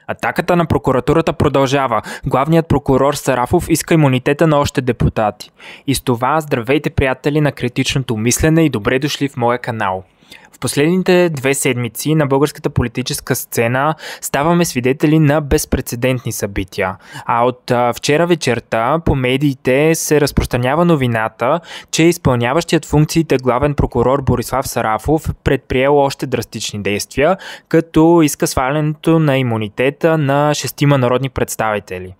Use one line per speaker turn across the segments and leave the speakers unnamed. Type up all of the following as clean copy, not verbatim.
Атаката на прокуратурата продължава. Главният прокурор Сарафов иска имунитета на още депутати. И с това здравейте, приятели на критичното мислене, и добре дошли в моя канал. В последните 2 седмици на българската политическа сцена ставаме свидетели на безпрецедентни събития. А от вчера вечерта по медиите се разпространява новината, че изпълняващият функциите главен прокурор Борислав Сарафов предприел още драстични действия, като иска свалянето на имунитета на 6 народни представители.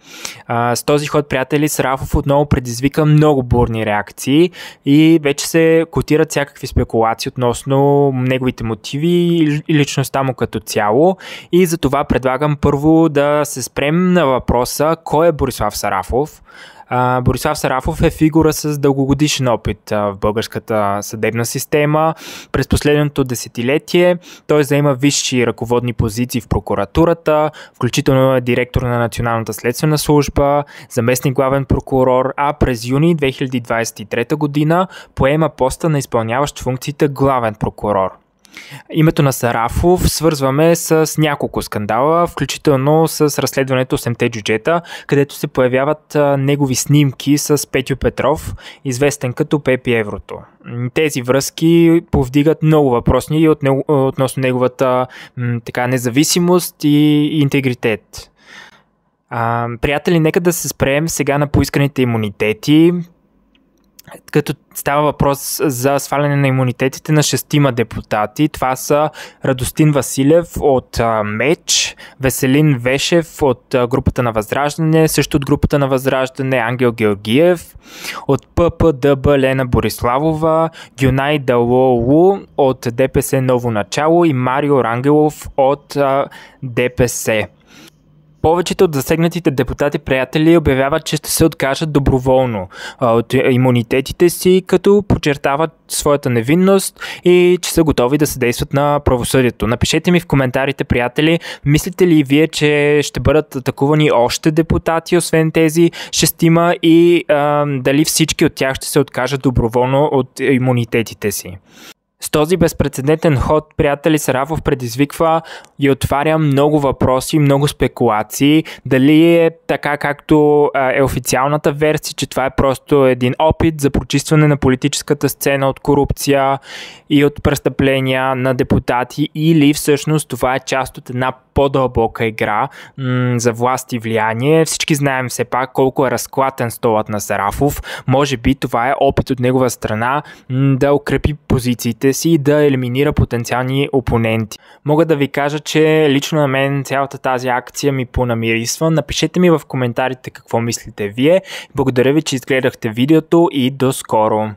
С този ход, приятели, Сарафов отново предизвика много бурни реакции и вече се котират всякакви спекулации относно неговите мотиви и личността му като цяло, и за това предлагам първо да се спрем на въпроса кой е Борислав Сарафов. Борислав Сарафов е фигура с дългогодишен опит в българската съдебна система. През последното десетилетие той заема висши ръководни позиции в прокуратурата, включително е директор на Националната следствена служба, заместник главен прокурор, а през юни 2023 година поема поста на изпълняващ функциите главен прокурор. Името на Сарафов свързваме с няколко скандала, включително с разследването 8-те джуджета, където се появяват негови снимки с Петю Петров, известен като Пепи Еврото. Тези връзки повдигат много въпросни относно неговата независимост и интегритет. Приятели, нека да се спрем сега на поисканите имунитети, като става въпрос за сваляне на имунитетите на 6 депутати. Това са Радостин Василев от МЕЧ, Веселин Вешев от групата на Възраждане, също от групата на Възраждане Ангел Георгиев, от ППДБ Лена Бориславова, Гюнай Далоулу от ДПС Ново начало и Марио Рангелов от ДПС. Повечето от засегнатите депутати, приятели, обявяват, че ще се откажат доброволно от имунитетите си, като подчертават своята невинност и че са готови да съдействат на правосъдието. Напишете ми в коментарите, приятели, мислите ли вие, че ще бъдат атакувани още депутати, освен тези 6, и дали всички от тях ще се откажат доброволно от имунитетите си? С този безпрецедентен ход, приятели, Сарафов предизвиква и отваря много въпроси, много спекулации. Дали е така, както е официалната версия, че това е просто един опит за прочистване на политическата сцена от корупция и от престъпления на депутати, или всъщност това е част от една по-дълбока игра за власт и влияние. Всички знаем все пак колко е разклатен столът на Сарафов. Може би това е опит от негова страна да укрепи позициите си и да елиминира потенциални опоненти. Мога да ви кажа, че лично на мен цялата тази акция ми понамирисва. Напишете ми в коментарите какво мислите вие. Благодаря ви, че изгледахте видеото, и до скоро!